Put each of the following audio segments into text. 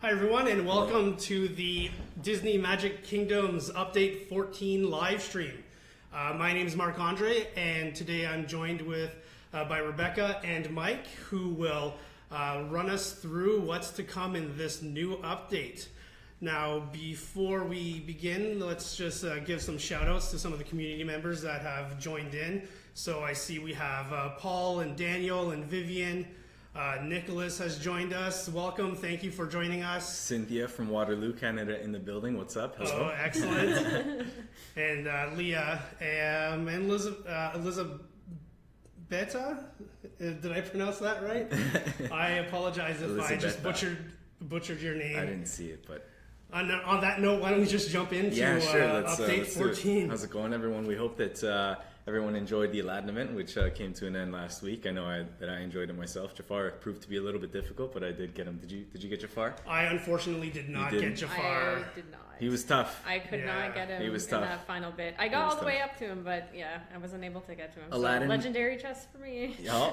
Hi everyone, and welcome to the Disney Magic Kingdoms Update 14 live stream. My name is Marc Andre, and today I'm joined by Rebecca and Mike, who will run us through what's to come in this new update. Now, before we begin, let's just give some shout outs to some of the community members that have joined in. So I see we have Paul and Daniel and Vivian. Nicholas has joined us. Welcome. Thank you for joining us. Cynthia from Waterloo, Canada in the building. What's up? Hello. Oh, excellent. And Leah and Elizabeth. Did I pronounce that right? I apologize if I just butchered your name. I didn't see it, but... On that note, why don't we just jump into Update 14. How's it going, everyone? We hope that everyone enjoyed the Aladdin event, which came to an end last week. I know that I enjoyed it myself. Jafar proved to be a little bit difficult, but I did get him. Did you get Jafar? I unfortunately did not get Jafar. I did not. He was tough. I could not get him in that final bit. I got all the way up to him, but yeah, I wasn't able to get to him. Aladdin, so legendary chest for me. Yeah,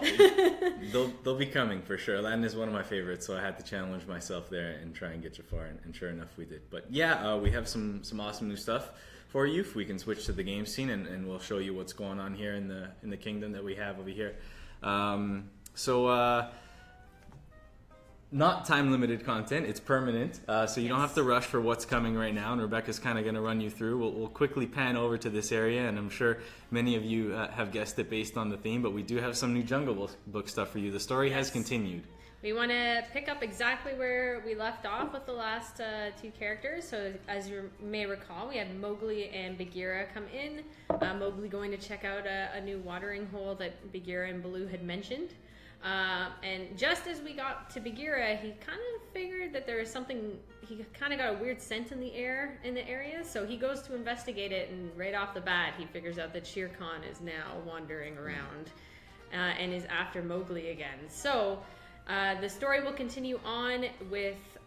they'll be coming for sure. Aladdin is one of my favorites, so I had to challenge myself there and try and get Jafar, and sure enough, we did. But yeah, we have some awesome new stuff for you. If we can switch to the game scene, and we'll show you what's going on here in the kingdom that we have over here. Not time-limited content, it's permanent, so you don't have to rush for what's coming right now, and Rebecca's kind of going to run you through. We'll quickly pan over to this area, and I'm sure many of you have guessed it based on the theme, but we do have some new Jungle Book stuff for you. The story has continued. We want to pick up exactly where we left off with the last two characters. So as you may recall, we had Mowgli and Bagheera come in. Mowgli going to check out a new watering hole that Bagheera and Baloo had mentioned. And just as we got to Bagheera, he kind of figured that there was something, he kind of got a weird scent in the area, so he goes to investigate it, and right off the bat he figures out that Shere Khan is now wandering around and is after Mowgli again. So the story will continue on with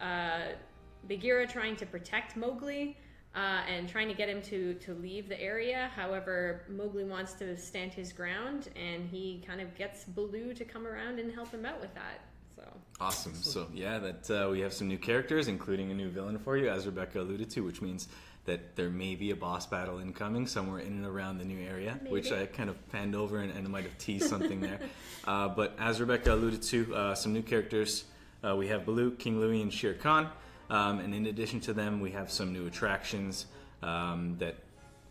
Bagheera trying to protect Mowgli and trying to get him to leave the area. However, Mowgli wants to stand his ground, and he kind of gets Baloo to come around and help him out with that. So awesome. So yeah, that we have some new characters, including a new villain for you, as Rebecca alluded to, which means that there may be a boss battle incoming somewhere in and around the new area, maybe. Which I kind of panned over and might have teased something there. But as Rebecca alluded to, some new characters. We have Baloo, King Louie, and Shere Khan. And in addition to them, we have some new attractions that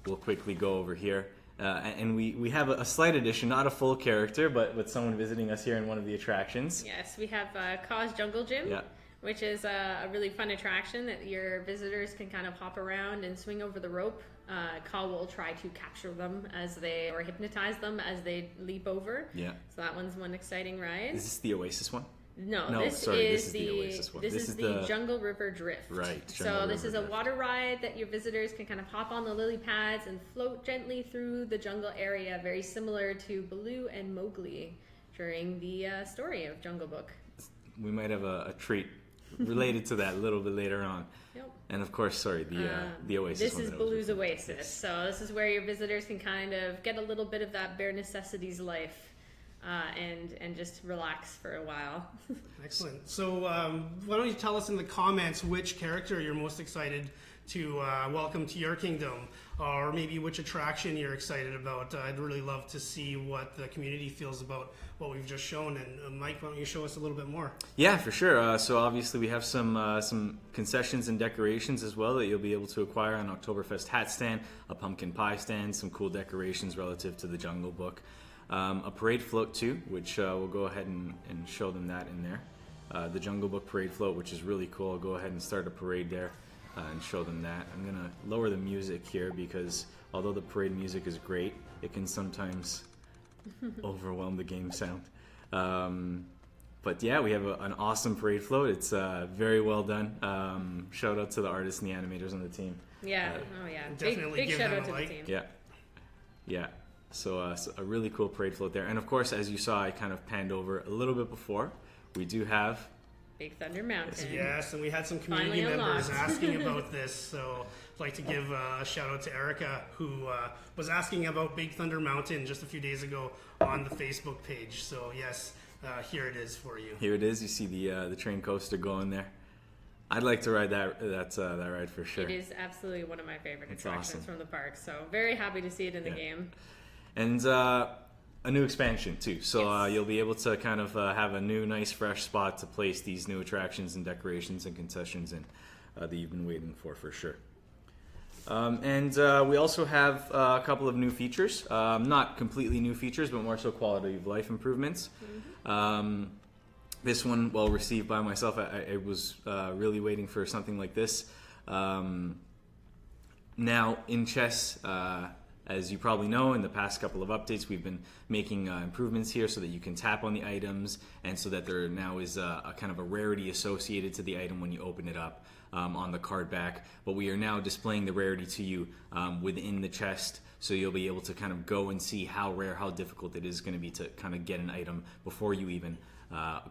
we'll quickly go over here. And we have a slight addition, not a full character, but with someone visiting us here in one of the attractions. Yes, we have Kaw's Jungle Gym, which is a really fun attraction that your visitors can kind of hop around and swing over the rope. Kaw will try to capture them or hypnotize them as they leap over. Yeah. So that one's one exciting ride. Is this the Oasis one? No, this is the Oasis one. This is the Jungle River Drift. Right. So this is a water ride that your visitors can kind of hop on the lily pads and float gently through the jungle area, very similar to Baloo and Mowgli during the story of Jungle Book. We might have a treat related to that a little bit later on. Yep. And of course, the Oasis This one is Baloo's Oasis. Yes. So this is where your visitors can kind of get a little bit of that bare necessities life. And just relax for a while. Excellent. So why don't you tell us in the comments which character you're most excited to welcome to your kingdom, or maybe which attraction you're excited about. I'd really love to see what the community feels about what we've just shown. And Mike, why don't you show us a little bit more? Yeah, for sure. So obviously we have some concessions and decorations as well that you'll be able to acquire on Oktoberfest hat stand, a pumpkin pie stand, some cool decorations relative to the Jungle Book. A parade float too, which we'll go ahead and show them that in there. The Jungle Book parade float, which is really cool. I'll go ahead and start a parade there and show them that. I'm going to lower the music here because although the parade music is great, it can sometimes overwhelm the game sound. But yeah, we have an awesome parade float. It's very well done. Shout out to the artists and the animators on the team. Yeah, definitely big shout out to the team. Yeah. So a really cool parade float there. And of course, as you saw, I kind of panned over a little bit before. We do have Big Thunder Mountain. Yes, and we had some community members asking about this. So I'd like to give a shout out to Erica, who was asking about Big Thunder Mountain just a few days ago on the Facebook page. So yes, here it is for you. Here it is. You see the train coaster going there. I'd like to ride that ride for sure. It is absolutely one of my favorite It's attractions awesome. from the park. So very happy to see it in the game. And a new expansion too. So Yes. you'll be able to kind of have a new, nice, fresh spot to place these new attractions and decorations and concessions in that you've been waiting for sure. And we also have a couple of new features. Not completely new features, but more so quality of life improvements. This one, well received by myself. I was really waiting for something like this. Now, in chess, as you probably know, in the past couple of updates, we've been making improvements here so that you can tap on the items, and so that there now is a kind of a rarity associated to the item when you open it up on the card back. But we are now displaying the rarity to you within the chest, so you'll be able to kind of go and see how rare, how difficult it is going to be to kind of get an item before you even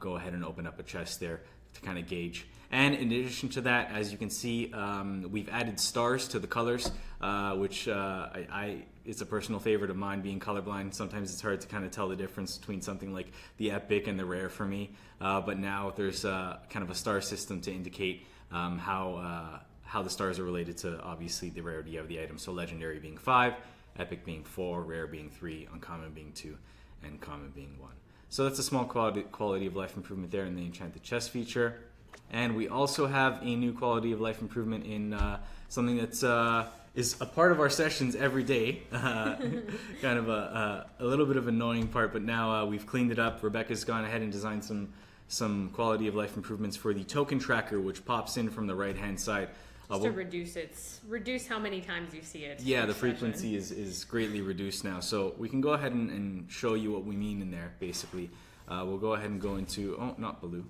go ahead and open up a chest there to kind of gauge. And in addition to that, as you can see, we've added stars to the colors, which it's a personal favorite of mine, being colorblind. Sometimes it's hard to kind of tell the difference between something like the epic and the rare for me. But now there's kind of a star system to indicate how the stars are related to, obviously, the rarity of the item. So legendary being 5, epic being 4, rare being 3, uncommon being 2, and common being 1. So that's a small quality of life improvement there in the Enchanted Chest feature. And we also have a new quality of life improvement in something that's is a part of our sessions every day. Kind of a little bit of an annoying part, but now we've cleaned it up. Rebecca's gone ahead and designed some quality of life improvements for the token tracker, which pops in from the right-hand side. Just to reduce how many times you see it. Yeah, the frequency is greatly reduced now. So we can go ahead and show you what we mean in there, basically. We'll go ahead and go into, not Baloo,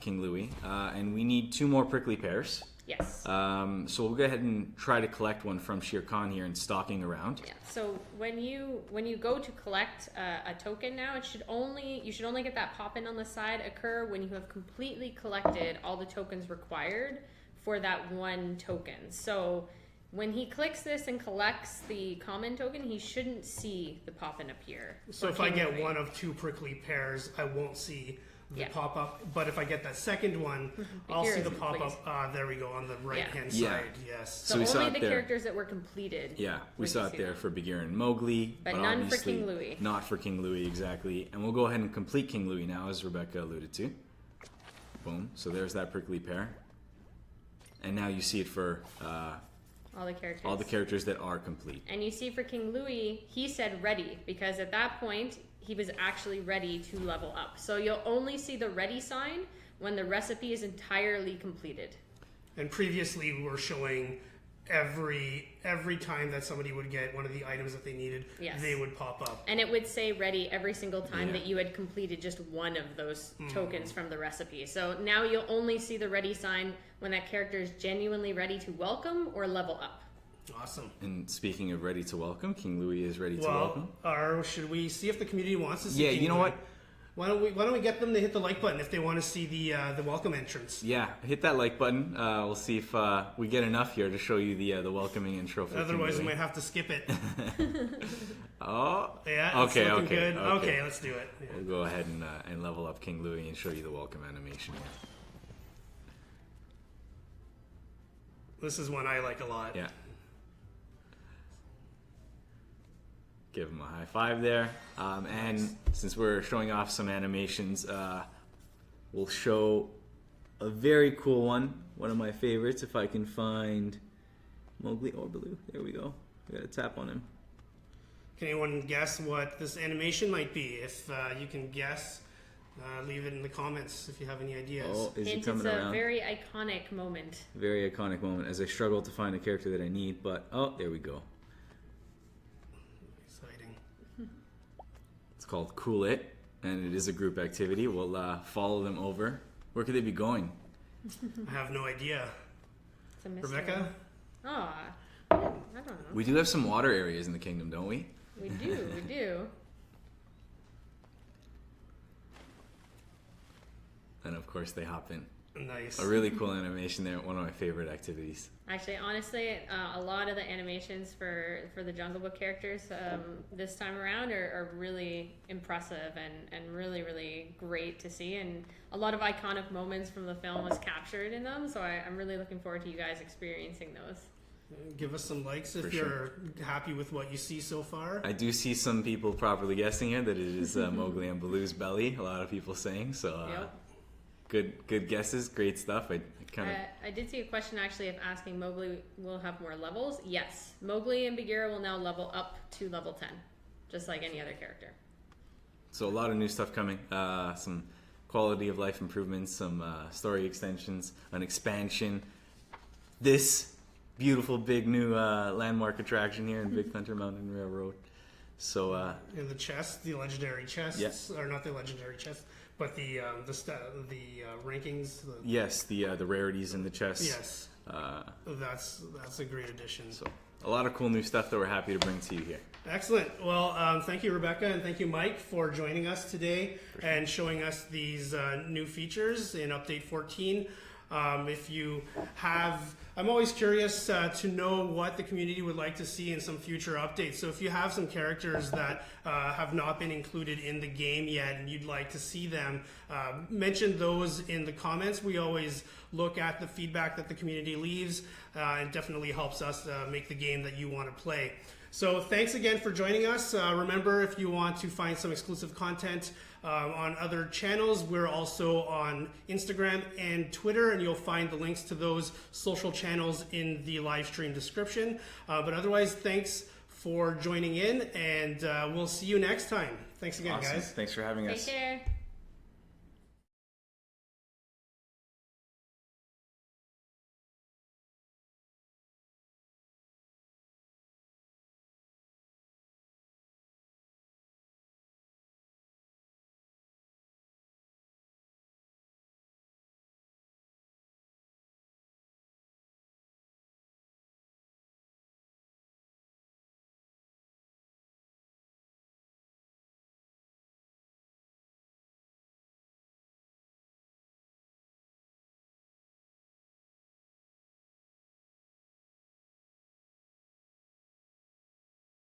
King Louie. And we need 2 more prickly pears. Yes. So we'll go ahead and try to collect one from Shere Khan here and stalking around. Yeah. So when you go to collect a token now, you should only get that pop in on the side occur when you have completely collected all the tokens required for that one token. So when he clicks this and collects the common token, he shouldn't see the pop in appear. So if I get one of 2 prickly pears, I won't see the pop up. But if I get that second one, I'll see the pop up. There we go, on the right hand side. Yes. So we saw only it the there. characters that were completed. Yeah, we saw it there for Bagheera and Mowgli, But none for King Louie. Not for King Louie, exactly. And we'll go ahead and complete King Louie now, as Rebecca alluded to. Boom. So there's that prickly pear. And now you see it for all the characters that are complete. And you see for King Louie, he said ready, because at that point he was actually ready to level up. So you'll only see the ready sign when the recipe is entirely completed. And previously we were showing every time that somebody would get one of the items that they needed, they would pop up. And it would say ready every single time that you had completed just one of those tokens from the recipe. So now you'll only see the ready sign when that character is genuinely ready to welcome or level up. Awesome. And speaking of ready to welcome, King Louie is ready to welcome. Or should we see if the community wants to see King you know Louie? what? Why don't we get them to hit the like button if they want to see the welcome entrance? Yeah, hit that like button. We'll see if we get enough here to show you the welcoming intro for Otherwise, we might have to skip it. Oh, yeah. Okay. Good. Okay, let's do it. Yeah. We'll go ahead and level up King Louie and show you the welcome animation here. This is one I like a lot. Yeah. Give him a high five there. And since we're showing off some animations, we'll show a very cool one. One of my favorites, if I can find Mowgli or Baloo. There we go. We gotta tap on him. Can anyone guess what this animation might be? If you can guess, leave it in the comments if you have any ideas. Oh, is he coming it's around? a very iconic moment. Very iconic moment as I struggle to find a character that I need, but there we go. Exciting. It's called Cool It, and it is a group activity. We'll follow them over. Where could they be going? I have no idea. It's a mystery. Rebecca? Oh, I don't know. We do have some water areas in the kingdom, don't we? We do. And of course they hop in. Nice. A really cool animation there. One of my favorite activities. Actually, honestly, a lot of the animations for the Jungle Book characters this time around are really impressive and really, really great to see. And a lot of iconic moments from the film was captured in them. So I'm really looking forward to you guys experiencing those. Give us some likes if For you're sure. happy with what you see so far. I do see some people properly guessing here that it is Mowgli and Baloo's belly. A lot of people saying so. Yep. Good guesses, great stuff. I kind of I did see a question actually of asking Mowgli will have more levels. Yes, Mowgli and Bagheera will now level up to level 10, just like any other character. so a lot of new stuff coming. Some quality of life improvements, some story extensions, an expansion. This beautiful big new landmark attraction here in Big Thunder Mountain Railroad. So In the chest, the legendary chests, Yes. or not the legendary chests, but the rankings. yes, the rarities in the chest. Yes, that's a great addition. So a lot of cool new stuff that we're happy to bring to you here. Excellent. Well, thank you, Rebecca, and thank you, Mike, for joining us today and showing us these new features in Update 14. If you have, I'm always curious to know what the community would like to see in some future updates. So if you have some characters that have not been included in the game yet and you'd like to see them, mention those in the comments. We always look at the feedback that the community leaves. It definitely helps us make the game that you want to play. So thanks again for joining us. Remember, if you want to find some exclusive content on other channels, we're also on Instagram and Twitter, and you'll find the links to those social channels in the live stream description. But otherwise, thanks for joining in, and we'll see you next time. Thanks again, Awesome. guys. Thanks for having us. Take care.